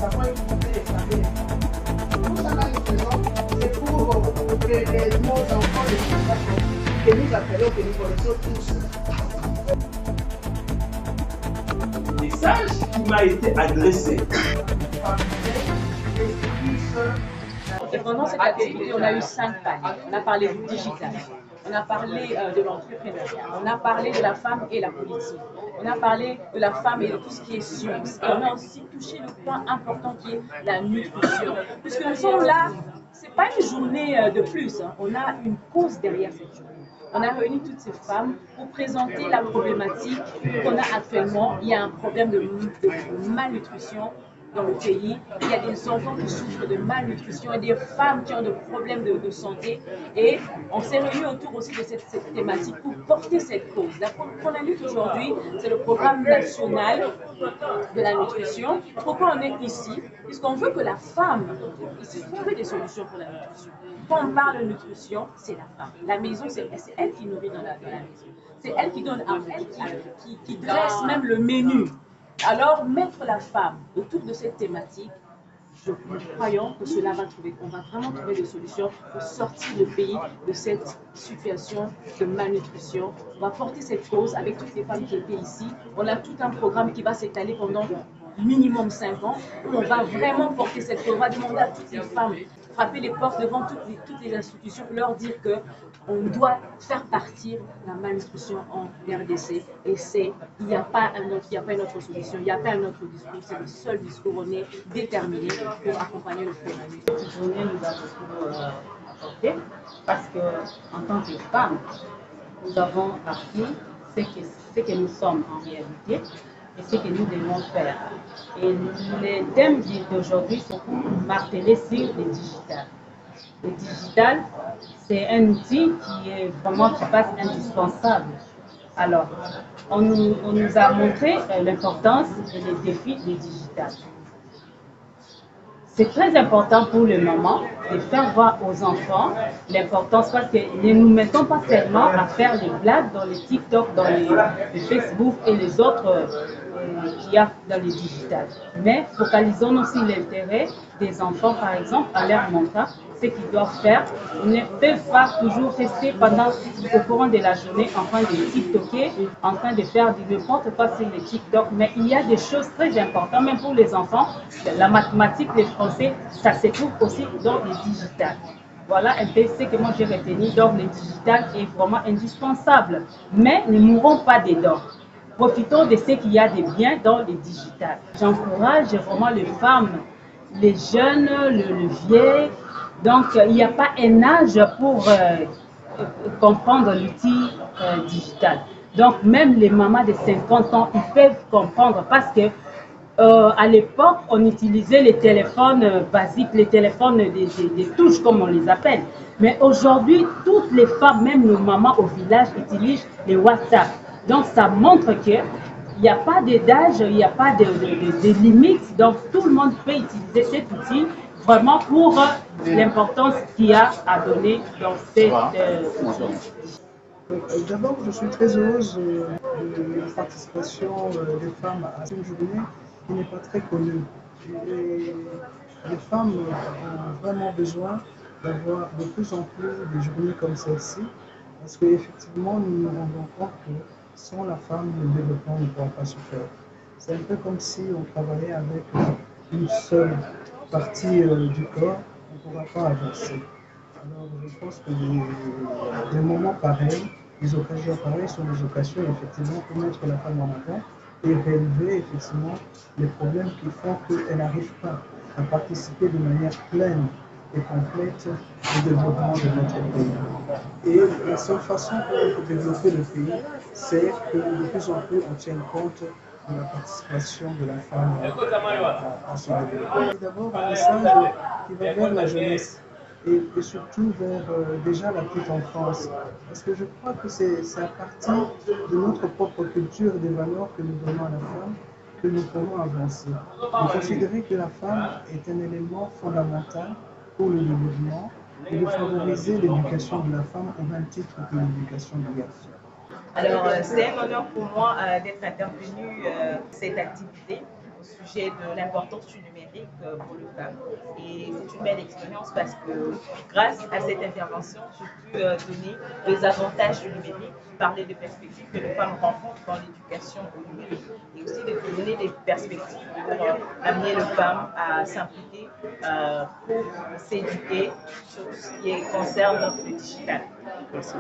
avons écouté les familles. Tout ça que nous faisons, c'est pour que nos enfants de ce que nous appelons, que nous connaissons tous. Le message qui m'a été adressé. Et pendant cette activité, on a eu 5 paliers. On a parlé du digital, on a parlé de l'entrepreneuriat, on a parlé de la femme et la politique, on a parlé de la femme et de tout ce qui est science. Et on a aussi touché le point important qui est la nutrition. Puisque nous sommes là, ce n'est pas une journée de plus, hein. On a une cause derrière cette journée. On a réuni toutes ces femmes pour présenter la problématique qu'on a actuellement. Il y a un problème de malnutrition dans le pays. Il y a des enfants qui souffrent de malnutrition et des femmes qui ont des problèmes de santé. Et on s'est réunis autour aussi de cette thématique pour porter cette cause. La première lutte aujourd'hui, c'est le programme national de la nutrition. Pourquoi on est ici? Puisqu'on veut que la femme ici trouve des solutions pour la nutrition. Quand on parle de nutrition, c'est la femme. La maison, c'est elle qui nourrit dans la maison. C'est elle qui donne à qui dresse même le menu. Alors, mettre la femme autour de cette thématique, nous croyons que cela va trouver, on va vraiment trouver des solutions pour sortir le pays de cette situation de malnutrition. On va porter cette cause avec toutes les femmes qui étaient ici. On a tout un programme qui va s'étaler pendant minimum 5 ans, où on va vraiment porter cette cause. On va demander à toutes les femmes, frapper les portes devant toutes les institutions, leur dire qu'on doit faire partir la malnutrition en RDC. Et il n'y a pas une autre solution, il n'y a pas un autre discours, c'est le seul discours. On est déterminé pour accompagner le phénomène. Cette journée nous a beaucoup apporté parce qu'en tant que femmes, nous avons appris ce que nous sommes en réalité et ce que nous devons faire. Et le thème d'aujourd'hui, c'est pour marteler sur le digital. Le digital, c'est un outil qui passe indispensable. Alors, on nous a montré l'importance et les défis du digital. C'est très important pour le moment de faire voir aux enfants l'importance parce que ne nous mettons pas seulement à faire les blagues dans les TikTok, dans les Facebook et les autres qu'il y a dans le digital. Mais focalisons aussi l'intérêt des enfants, par exemple, en leur montrant ce qu'ils doivent faire. Ils ne peuvent pas toujours rester au courant de la journée en train de TikToker, en train de faire du n'importe quoi sur les TikTok. Mais il y a des choses très importantes, même pour les enfants. La mathématique, le français, ça se trouve aussi dans le digital. Voilà un peu ce que moi j'ai retenu. Donc le digital est vraiment indispensable. Mais ne mourrons pas dedans. Profitons de ce qu'il y a de bien dans le digital. J'encourage vraiment les femmes, les jeunes, le vieux. Donc, il n'y a pas un âge pour comprendre l'outil digital. Donc, même les mamans de 50 ans, ils peuvent comprendre parce que à l'époque, on utilisait les téléphones basiques, les téléphones des touches, comme on les appelle. Mais aujourd'hui, toutes les femmes, même nos mamans au village, utilisent les WhatsApp. Donc, ça montre qu'il n'y a pas d'âge, il n'y a pas de limite. Donc, tout le monde peut utiliser cet outil vraiment pour l'importance qu'il y a à donner dans cette D'abord, je suis très heureuse de la participation des femmes à cette journée qui n'est pas très connue. Les femmes ont vraiment besoin d'avoir de plus en plus de journées comme celle-ci parce qu'effectivement, nous nous rendons compte que sans la femme, le développement ne pourra pas se faire. C'est un peu comme si on travaillait avec une seule partie du corps, on ne pourra pas avancer. Alors je pense que des moments pareils, des occasions pareilles sont des occasions effectivement pour mettre la femme en avant et relever effectivement les problèmes qui font qu'elle n'arrive pas à participer de manière pleine et complète au développement de notre pays. Et la seule façon pour développer le pays, c'est que de plus en plus on tienne compte de la participation de la femme à ce développement. D'abord un message qui va vers la jeunesse et surtout vers déjà la petite enfance. Parce que je crois que c'est à partir de notre propre culture et des valeurs que nous donnons à la femme que nous pourrons avancer. Vous considérez que la femme est un élément fondamental pour le développement et de favoriser l'éducation de la femme au même titre que l'éducation du garçon. Alors, c'est un honneur pour moi d'être intervenue à cette activité. sujet de l'importance du numérique pour le femmes. Et c'est une belle expérience parce que grâce à cette intervention, j'ai pu donner les avantages du numérique, parler des perspectives que les femmes rencontrent dans l'éducation au numérique et aussi de donner des perspectives pour amener les femmes à s'impliquer pour s'éduquer sur tout ce qui concerne le digital. Merci.